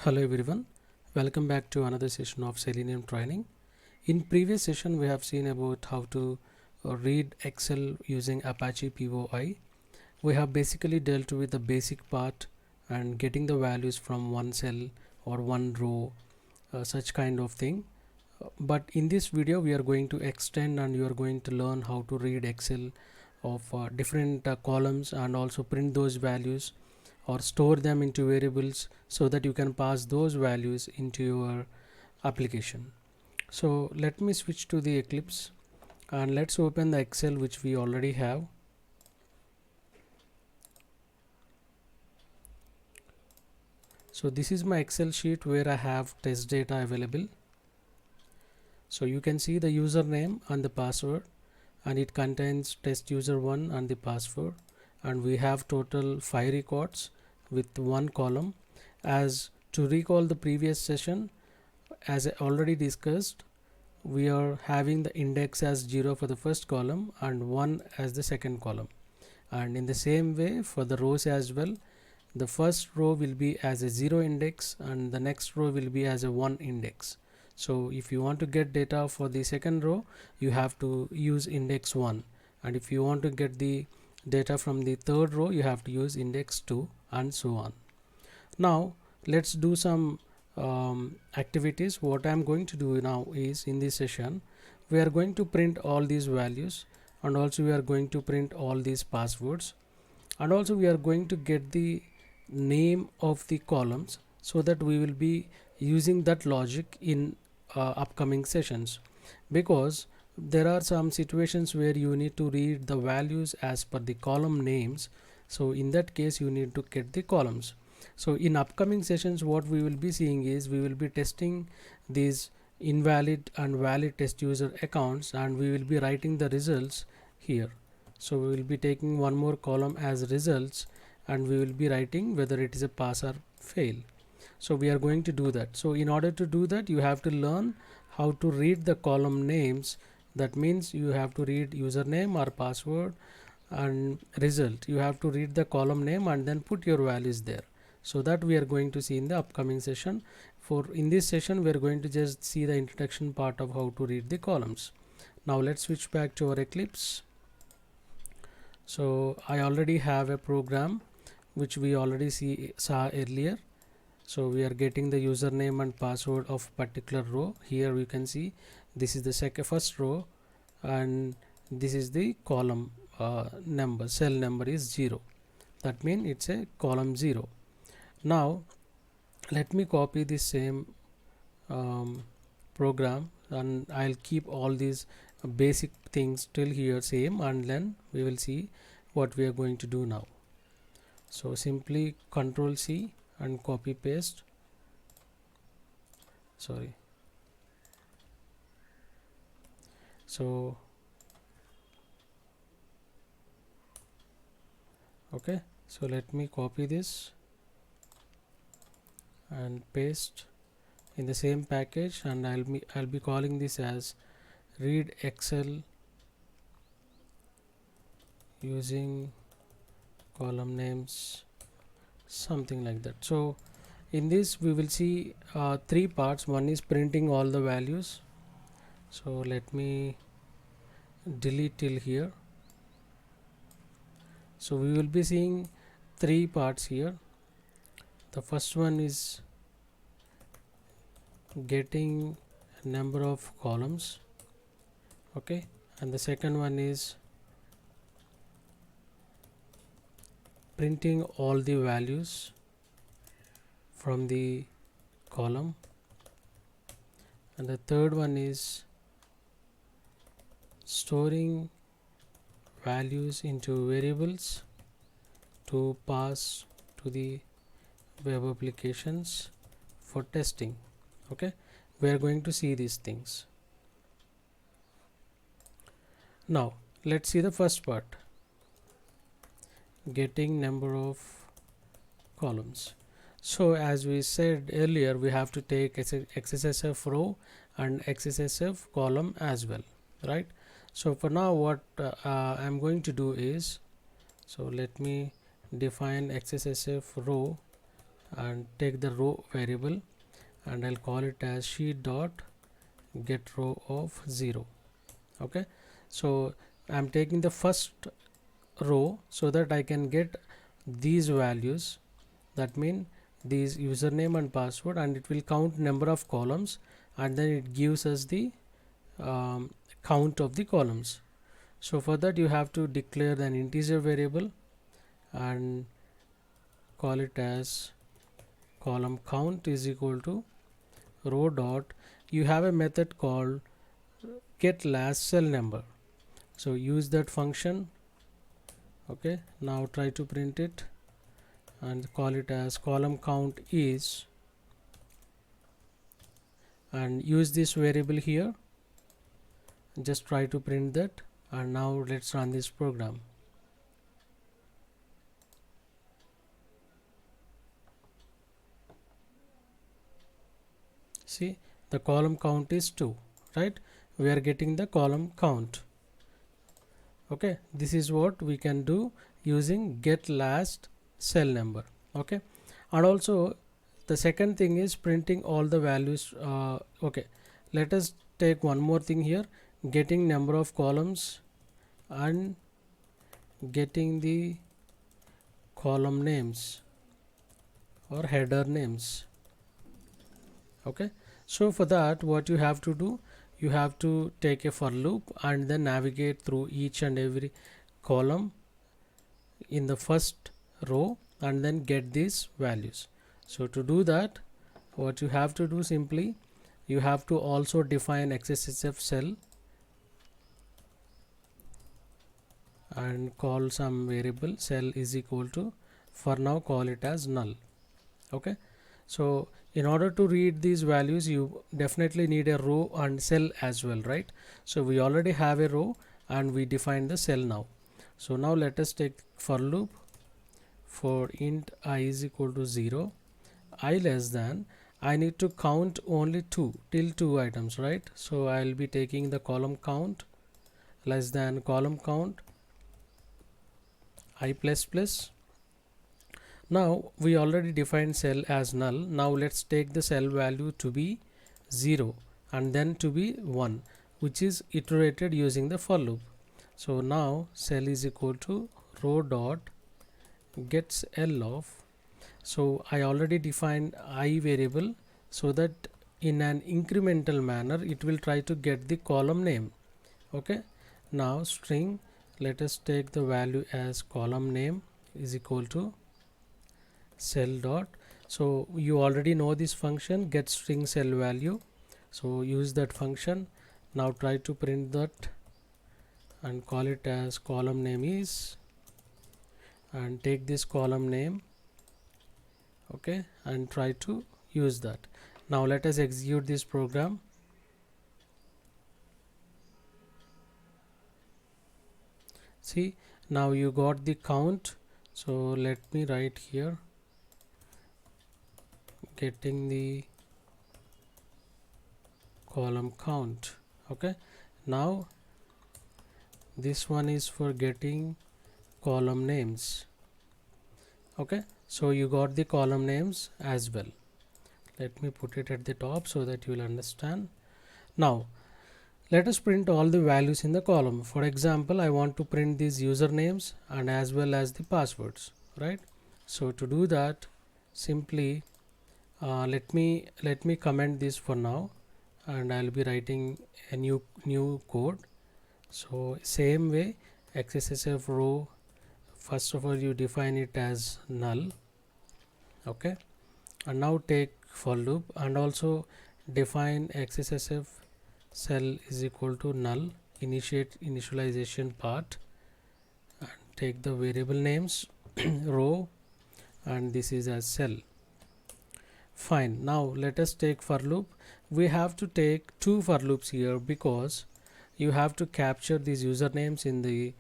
Hello everyone, welcome back to another session of Selenium training. In previous session we have seen about how to read Excel using Apache POI. We have basically dealt with the basic part and getting the values from one cell or one row, such kind of thing. But in this video we are going to extend and you are going to learn how to read Excel of different columns and also print those values or store them into variables so that you can pass those values into your application. So let me switch to the Eclipse and let's open the Excel which we already have. So this is my Excel sheet where I have test data available. So you can see the username and the password, and it contains test user 1 and the password, and we have total 5 records with one column. As to recall the previous session, as I already discussed, we are having the index as 0 for the first column and 1 as the second column, and in the same way for the rows as well, the first row will be as a 0 index and the next row will be as a 1 index. So if you want to get data for the second row, you have to use index 1, and if you want to get the data from the third row, you have to use index 2, and so on. Now let's do some activities. What I'm going to do now is, in this session we are going to print all these values, and also we are going to print all these passwords, and also we are going to get the name of the columns so that we will be using that logic in upcoming sessions, because there are some situations where you need to read the values as per the column names. So in that case you need to get the columns. So in upcoming sessions what we will be seeing is, we will be testing these invalid and valid test user accounts, and we will be writing the results here. So we will be taking one more column as results, and we will be writing whether it is a pass or fail. So we are going to do that. So in order to do that, you have to learn how to read the column names. That means you have to read username or password and result. You have to read the column name and then put your values there. So that we are going to see in the upcoming session. For in this session we are going to just see the introduction part of how to read the columns. Now let's switch back to our Eclipse. So I already have a program which we already saw earlier. So we are getting the username and password of particular row. Here we can see this is the first row, and this is the column number, cell number is 0. That means it's a column 0. Now let me copy this same program, and I'll keep all these basic things till here same, and then we will see what we are going to do now. So simply Control C and copy paste. Sorry. So okay, so let me copy this and paste in the same package, and I'll be calling this as read Excel using column names, something like that. So in this we will see 3 parts. One is printing all the values. So let me delete till here. So we will be seeing 3 parts here. The first one is getting a number of columns, okay, and the second one is printing all the values from the column, and the third one is storing values into variables to pass to the web applications for testing. Okay, we are going to see these things. Now let's see the first part, getting number of columns. So as we said earlier, we have to take XSSF row and XSSF column as well, right? So for now what I'm going to do is, so let me define XSSF row and take the row variable, and I'll call it as sheet dot get row of 0. Okay, so I'm taking the first row so that I can get these values, that mean these username and password, and it will count number of columns, and then it gives us the count of the columns. So for that you have to declare an integer variable and call it as column count is equal to row dot, you have a method called get last cell number, so use that function. Okay, now try to print it and call it as column count is, and use this variable here, just try to print that. And now let's run this program. See, the column count is 2, right? We are getting the column count. Okay, this is what we can do using get last cell number. Okay, and also the second thing is printing all the values. Okay, let us take one more thing here, getting number of columns and getting the column names or header names. Okay, so for that what you have to do, you have to take a for loop and then navigate through each and every column in the first row and then get these values. So to do that, what you have to do, simply you have to also define XSSF cell and call some variable cell is equal to, for now call it as null. Okay, so in order to read these values you definitely need a row and cell as well, right? So we already have a row and we define the cell now. So now let us take for loop for int I is equal to 0, I less than, I need to count only 2 till 2 items, right? So I'll be taking the column count less than column count I plus plus. Now we already defined cell as null. Now let's take the cell value to be 0 and then to be 1, which is iterated using the for loop. So now cell is equal to row dot gets L of, so I already defined I variable so that in an incremental manner it will try to get the column name. Okay, now string, let us take the value as column name is equal to cell dot, so you already know this function get string cell value, so use that function. Now try to print that and call it as column name is, and take this column name. Okay, and try to use that. Now let us execute this program. See, now you got the count, so let me write here getting the column count. Okay, now this one is for getting column names. Okay, so you got the column names as well. Let me put it at the top so that you will understand. Now let us print all the values in the column. For example, I want to print these usernames and as well as the passwords, right? So to do that, simply let me comment this for now, and I'll be writing a new code. So same way, XSSF row, first of all you define it as null. Okay, and now take for loop and also define XSSF cell is equal to null, initialization part, and take the variable names row, and this is as cell. Fine, now let us take for loop. We have to take 2 for loops here because you have to capture these usernames in the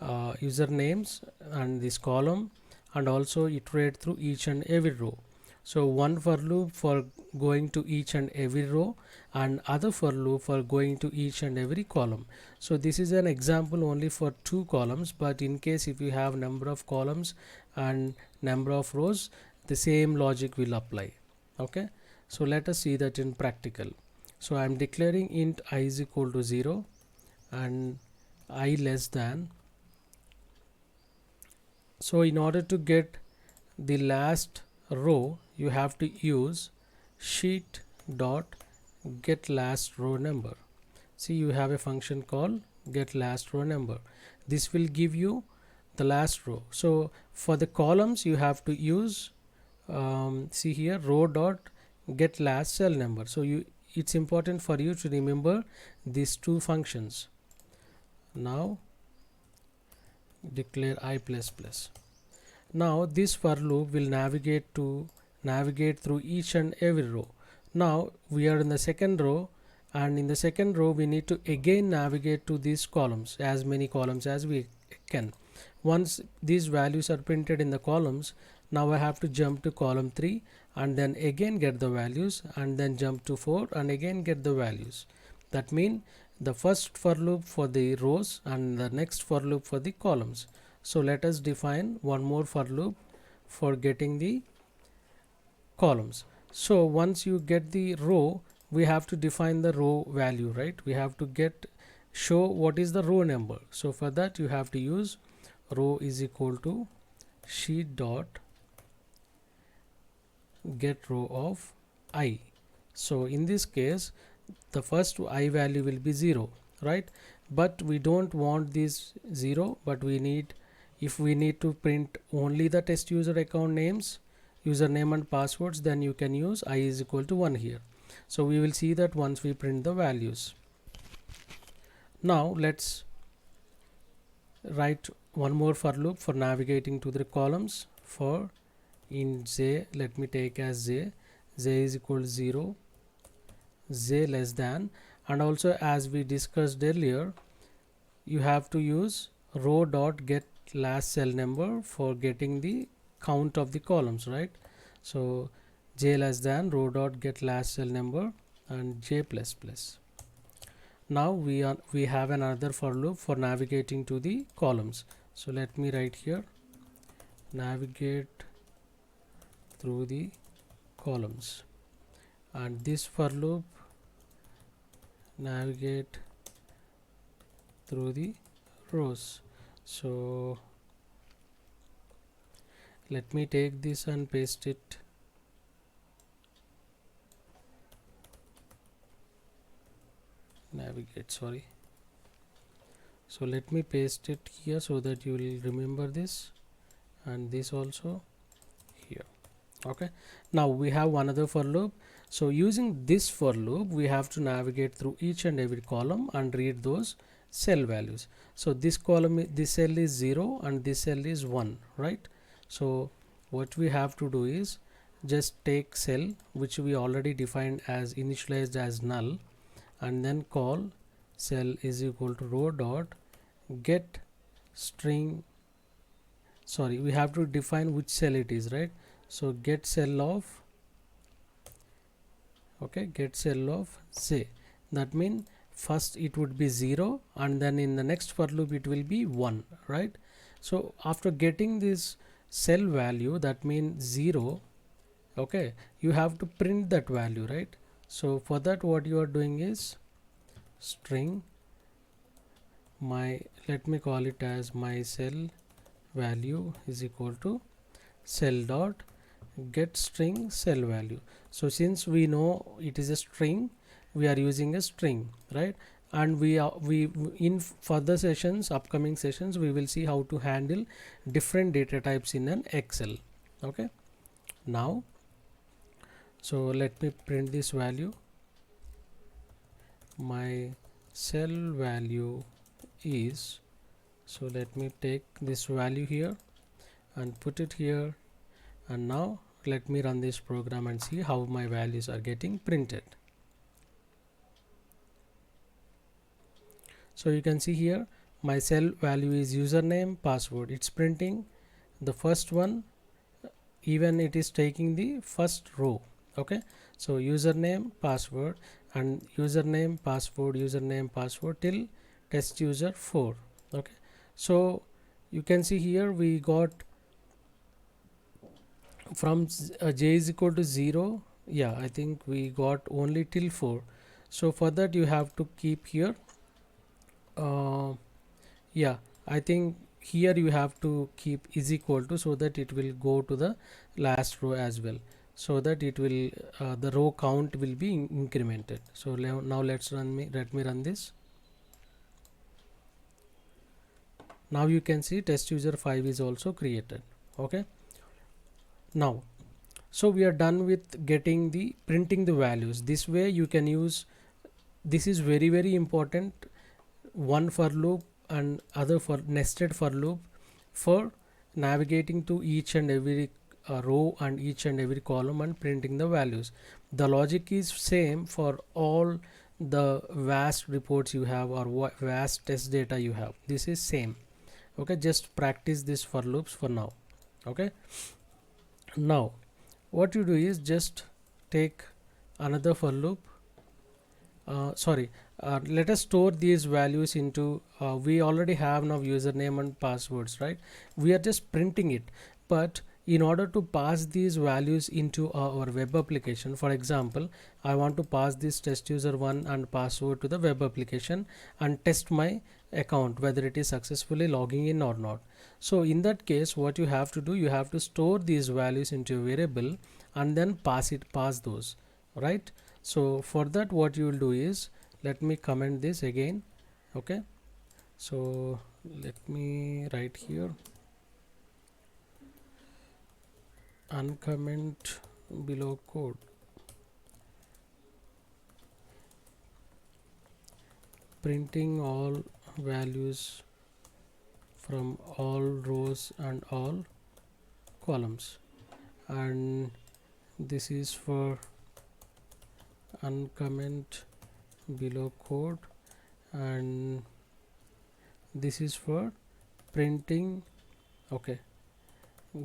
usernames and this column, and also iterate through each and every row. So one for loop for going to each and every row, and other for loop for going to each and every column. So this is an example only for 2 columns, but in case if you have number of columns and number of rows, the same logic will apply. Okay, so let us see that in practical. So I am declaring int I is equal to 0 and I less than. So in order to get the last row, you have to use sheet dot get last row number. See, you have a function called get last row number. This will give you the last row. So for the columns you have to use see here row dot get last cell number. So it's important for you to remember these two functions. Now declare I plus plus. Now this for loop will navigate through each and every row. Now we are in the second row, and in the second row we need to again navigate to these columns, as many columns as we can. Once these values are printed in the columns, now I have to jump to column 3 and then again get the values, and then jump to 4 and again get the values. That means the first for loop for the rows and the next for loop for the columns. So let us define one more for loop for getting the columns. So once you get the row, we have to define the row value, right? We have to show what is the row number. So for that you have to use row is equal to sheet dot get row of I. So in this case the first I value will be 0, right? But we don't want this 0, but if we need to print only the test user account names, username and passwords, then you can use I is equal to 1 here. So we will see that once we print the values. Now let's write one more for loop for navigating to the columns. For in j, let me take as j is equal to 0, j less than, and also as we discussed earlier, you have to use row dot get last cell number for getting the count of the columns, right? So j less than row dot get last cell number and j plus plus. Now we have another for loop for navigating to the columns. So let me write here navigate through the columns, and this for loop navigate through the rows. So let me take this and paste it. Navigate, sorry. So let me paste it here so that you will remember this, and this also here. Okay, now we have another for loop. So using this for loop, we have to navigate through each and every column and read those cell values. So this column, this cell is 0 and this cell is 1, right? So what we have to do is just take cell which we already defined as initialized as null, and then call cell is equal to row dot get string. Sorry, we have to define which cell it is, right? So get cell of, okay, get cell of j. That means first it would be 0 and then in the next for loop it will be 1, right? So after getting this cell value, that means 0, okay, you have to print that value, right? So for that what you are doing is string my, let me call it as my cell value is equal to cell dot get string cell value. So since we know it is a string, we are using a string, right? And we in further sessions, upcoming sessions, we will see how to handle different data types in an Excel. Okay, now so let me print this value. My cell value is, so let me take this value here and put it here, and now let me run this program and see how my values are getting printed. So you can see here my cell value is username password. It's printing the first one, even it is taking the first row. Okay, so username password and username password till test user 4. Okay, so you can see here we got from j is equal to 0. Yeah, I think we got only till 4. So for that you have to keep here yeah, I think here you have to keep is equal to, so that it will go to the last row as well, so that it will the row count will be incremented. So now let me run this. Now you can see test user 5 is also created. Okay, now so we are done with getting the printing the values. This way you can use, this is very important, one for loop and other for nested for loop for navigating to each and every row and each and every column and printing the values. The logic is same for all the vast reports you have or vast test data you have. This is same. Okay, just practice this for loops for now. Okay, now what you do is just take another for loop. Let us store these values into we already have now username and passwords, right? We are just printing it, but in order to pass these values into our web application, for example, I want to pass this test user 1 and password to the web application and test my account whether it is successfully logging in or not. So in that case, what you have to do, you have to store these values into a variable and then pass those, right? So for that what you will do is, let me comment this again. Okay, so let me write here uncomment below code, printing all values from all rows and all columns, and this is for uncomment below code, and this is for printing, okay,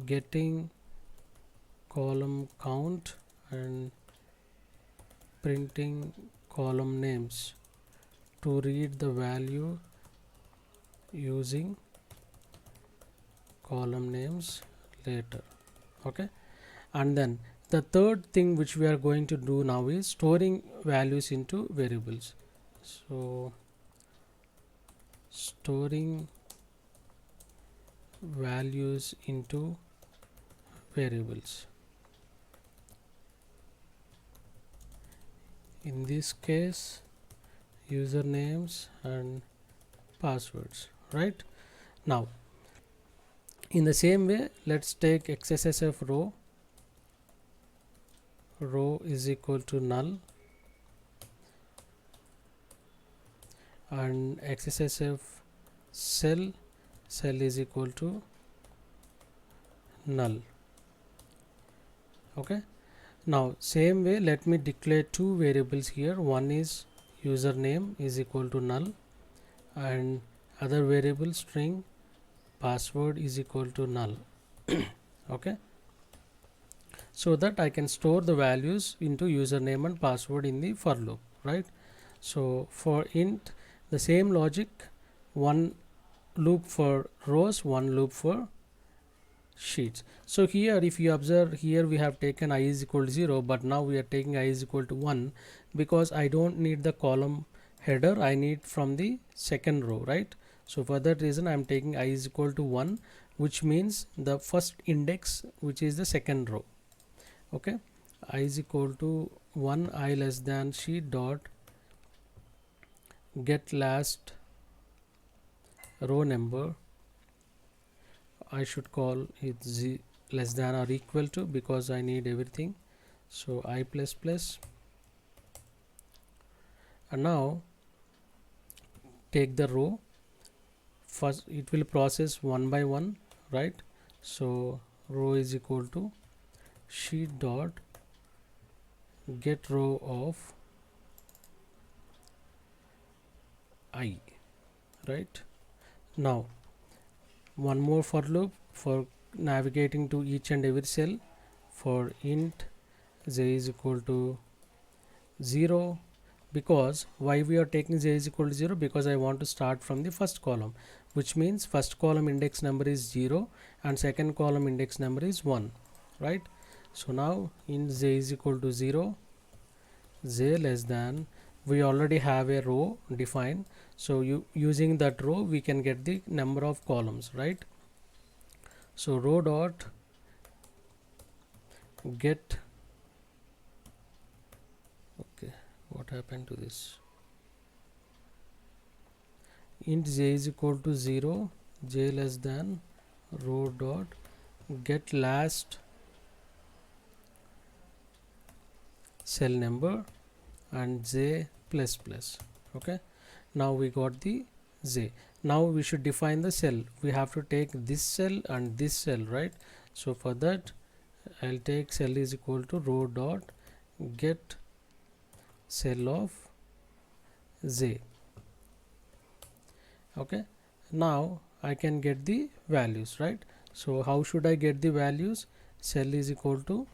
getting column count and printing column names to read the value using column names later. Okay, and then the third thing which we are going to do now is storing values into variables. So storing values into variables, in this case usernames and passwords, right? Now in the same way, let's take XSSF row is equal to null and XSSF cell is equal to null. Okay, now same way let me declare two variables here. One is username is equal to null and other variable string password is equal to null. Okay, so that I can store the values into username and password in the for loop, right? So for int, the same logic, one loop for rows, one loop for sheets. So here if you observe, here we have taken I is equal to 0, but now we are taking I is equal to 1 because I don't need the column header, I need from the second row, right? So for that reason I am taking I is equal to 1, which means the first index, which is the second row. Okay, I is equal to 1, I less than sheet dot get last row number. I should call it z less than or equal to because I need everything. So I plus plus, and now take the row. First it will process one by one, right? So row is equal to sheet dot get row of I, right? Now one more for loop for navigating to each and every cell. For int j is equal to 0, because why we are taking j is equal to 0, because I want to start from the first column, which means first column index number is 0 and second column index number is 1, right? So now int j is equal to 0, j less than, we already have a row defined, so using that row we can get the number of columns, right? So row dot get, okay, what happened to this, int j is equal to 0, j less than row dot get last cell number and j plus plus. Okay, now we got the j. Now we should define the cell. We have to take this cell and this cell, right? So for that I'll take cell is equal to row dot get cell of j. Okay, now I can get the values, right? So how should I get the values? Cell is equal to,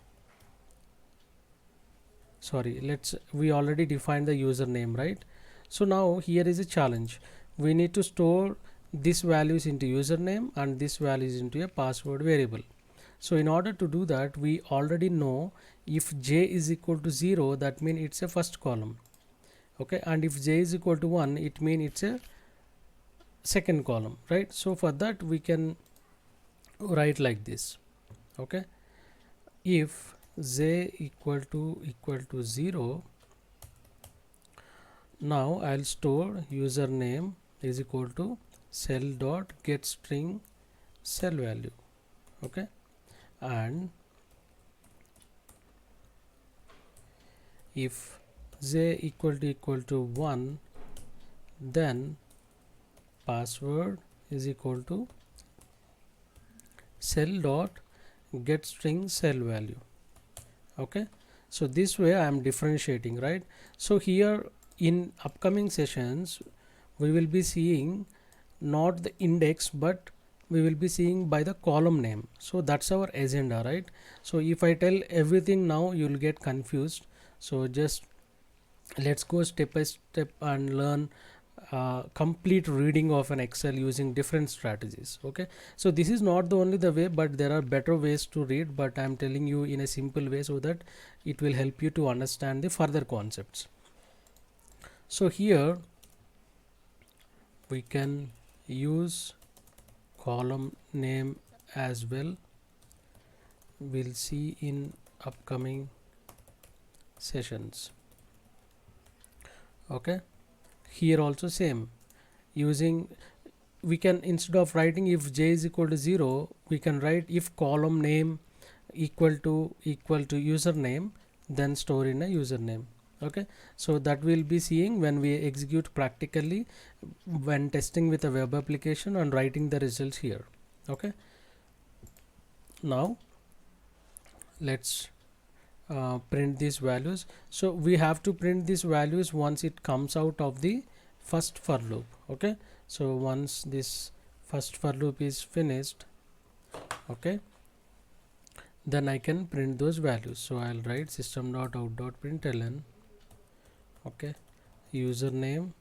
sorry, we already defined the username, right? So now here is a challenge. We need to store this values into username and this values into a password variable. So in order to do that, we already know if j is equal to 0, that means it's a first column. Okay, and if j is equal to 1, it means it's a second column, right? So for that we can write like this. Okay, if j equal to 0, now I'll store username is equal to cell dot get string cell value. Okay, and if j equal to 1, then password is equal to cell dot get string cell value. Okay, so this way I am differentiating, right? So here in upcoming sessions we will be seeing not the index, but we will be seeing by the column name. So that's our agenda, right? So if I tell everything now, you will get confused. So just let's go step by step and learn complete reading of an Excel using different strategies. Okay, so this is not the only the way, but there are better ways to read, but I'm telling you in a simple way so that it will help you to understand the further concepts. So here we can use column name as well. We'll see in upcoming sessions. Okay, here also same, using, we can, instead of writing if j is equal to 0, we can write if column name equal to username, then store in a username. Okay, so that we'll be seeing when we execute practically when testing with a web application and writing the results here. Okay, now let's print these values. So we have to print these values once it comes out of the first for loop. Okay, so once this first for loop is finished, okay, then I can print those values. So I'll write system.out.println. Okay, username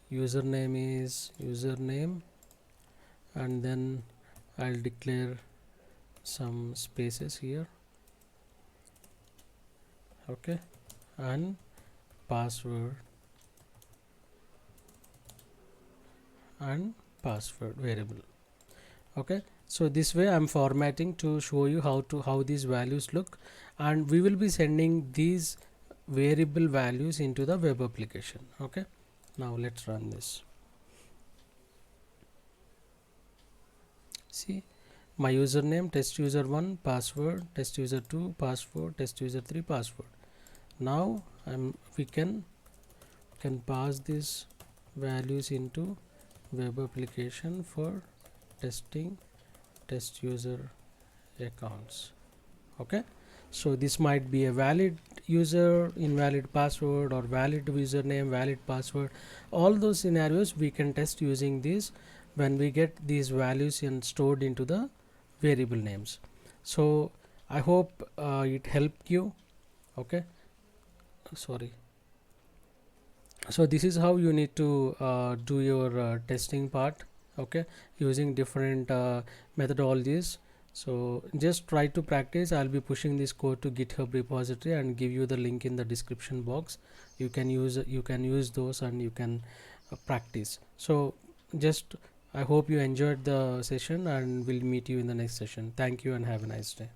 is username, and then I'll declare some spaces here. Okay, and password variable. Okay, so this way I'm formatting to show you how these values look, and we will be sending these variable values into the web application. Okay, now let's run this. See, my username test user1 password, test user2 password, test user3 password. Now we can pass these values into web application for testing test user accounts. Okay, so this might be a valid user, invalid password, or valid username, valid password. All those scenarios we can test using this when we get these values and stored into the variable names. So I hope it helped you. Okay, sorry. So this is how you need to do your testing part. Okay, using different methodologies. So just try to practice. I'll be pushing this code to GitHub repository and give you the link in the description box. You can use those and you can practice. So just I hope you enjoyed the session, and we'll meet you in the next session. Thank you and have a nice day.